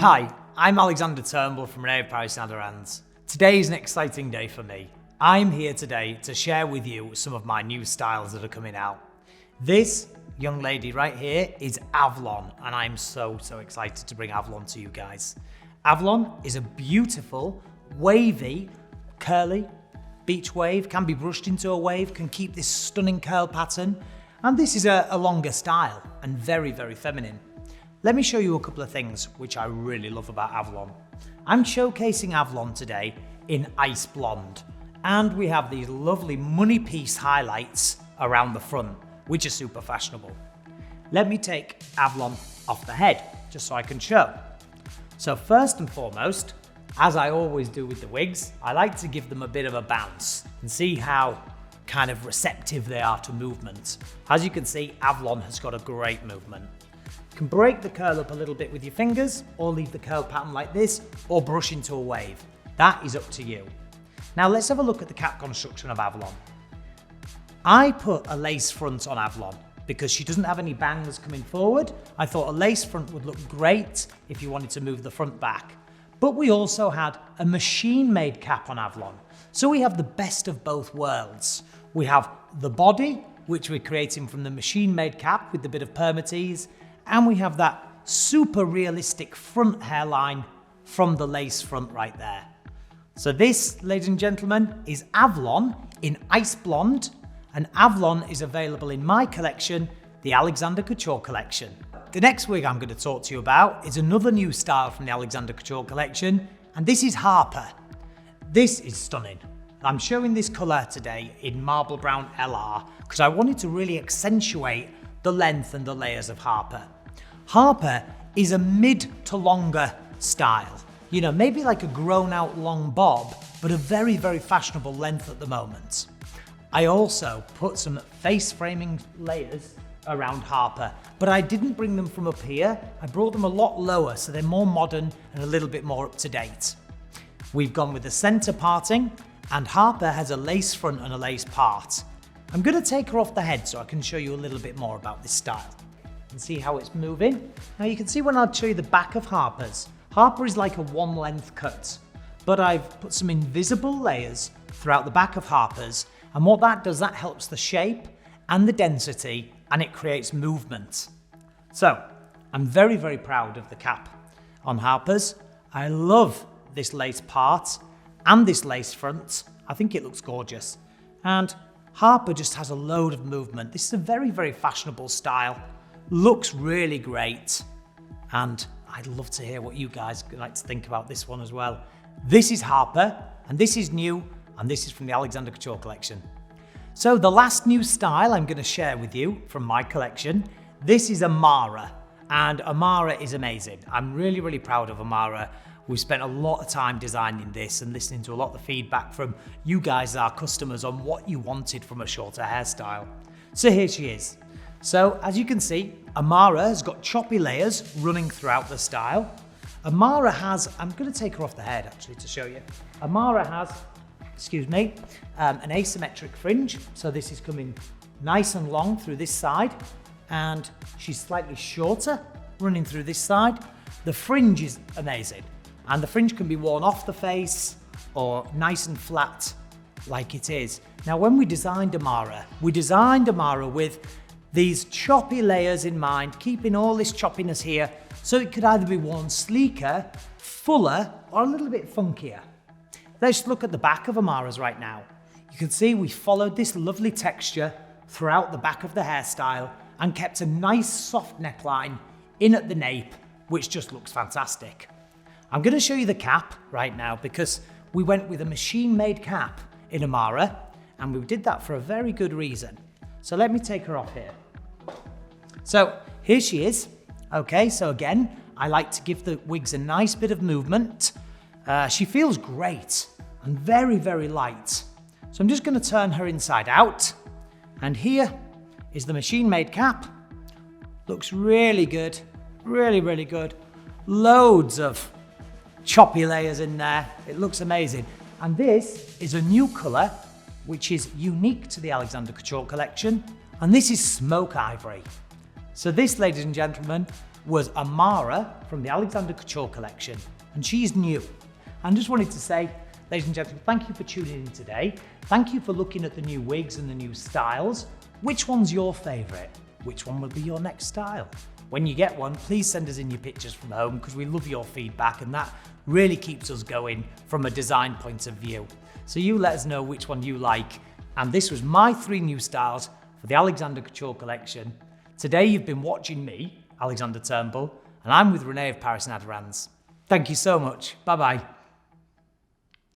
Hi, I'm Alexander Turnbull from René, Paris and Aderans. Today is an exciting day for me. I'm here today to share with you some of my new styles that are coming out. This young lady right here is Avalon, and I'm so excited to bring Avalon to you guys. Avalon is a beautiful, wavy, curly beach wave, can be brushed into a wave, can keep this stunning curl pattern, and this is a longer style and very feminine. Let me show you a couple of things which I really love about Avalon. I'm showcasing Avalon today in Ice Blonde, and we have these lovely money piece highlights around the front, which are super fashionable. Let me take Avalon off the head, just so I can show. So first and foremost, as I always do with the wigs, I like to give them a bit of a bounce and see how kind of receptive they are to movement. As you can see, Avalon has got a great movement. You can break the curl up a little bit with your fingers, or leave the curl pattern like this, or brush into a wave. That is up to you. Now let's have a look at the cap construction of Avalon. I put a lace front on Avalon because she doesn't have any bangs coming forward. I thought a lace front would look great if you wanted to move the front back. But we also had a machine-made cap on Avalon. So we have the best of both worlds. We have the body, which we're creating from the machine-made cap with the bit of permatease, and we have that super realistic front hairline from the lace front right there. So this, ladies and gentlemen, is Avalon in Ice Blonde, and Avalon is available in my collection, the Alexander Couture Collection. The next wig I'm going to talk to you about is another new style from the Alexander Couture Collection, and this is Harper. This is stunning. I'm showing this colour today in Marble Brown LR because I wanted to really accentuate the length and the layers of Harper. Harper is a mid to longer style. You know, maybe like a grown out long bob, but a very fashionable length at the moment. I also put some face framing layers around Harper, but I didn't bring them from up here. I brought them a lot lower, so they're more modern and a little bit more up to date. We've gone with the center parting, and Harper has a lace front and a lace part. I'm going to take her off the head so I can show you a little bit more about this style and see how it's moving. Now you can see when I show you the back of Harper's, Harper is like a one length cut, but I've put some invisible layers throughout the back of Harper's, and what that does, that helps the shape and the density, and it creates movement. So I'm very proud of the cap on Harper's. I love this lace part and this lace front. I think it looks gorgeous. And Harper just has a load of movement. This is a very fashionable style. Looks really great. And I'd love to hear what you guys like to think about this one as well. This is Harper, and this is new, and this is from the Alexander Couture Collection. So the last new style I'm going to share with you from my collection, this is Amara, and Amara is amazing. I'm really proud of Amara. We've spent a lot of time designing this and listening to a lot of the feedback from you guys, our customers, on what you wanted from a shorter hairstyle. So here she is. So as you can see, Amara has got choppy layers running throughout the style. Amara has, I'm going to take her off the head actually to show you. Amara has, an asymmetric fringe. So this is coming nice and long through this side, and she's slightly shorter running through this side. The fringe is amazing, and the fringe can be worn off the face or nice and flat like it is. Now when we designed Amara with these choppy layers in mind, keeping all this choppiness here, so it could either be worn sleeker, fuller, or a little bit funkier. Let's look at the back of Amara's right now. You can see we followed this lovely texture throughout the back of the hairstyle and kept a nice soft neckline in at the nape, which just looks fantastic. I'm going to show you the cap right now because we went with a machine-made cap in Amara, and we did that for a very good reason. So let me take her off here. So here she is. Okay, so again, I like to give the wigs a nice bit of movement. She feels great and very light. So I'm just going to turn her inside out. And here is the machine-made cap. Looks really good, really good. Loads of choppy layers in there. It looks amazing. And this is a new colour, which is unique to the Alexander Couture Collection. And this is smoke ivory. So this, ladies and gentlemen, was Amara from the Alexander Couture Collection, and she's new. I just wanted to say, ladies and gentlemen, thank you for tuning in today. Thank you for looking at the new wigs and the new styles. Which one's your favourite? Which one will be your next style? When you get one, please send us in your pictures from home because we love your feedback and that really keeps us going from a design point of view. So you let us know which one you like. And this was my 3 new styles for the Alexander Couture Collection. Today you've been watching me, Alexander Turnbull, and I'm with René of Paris and Aderans. Thank you so much. Bye bye.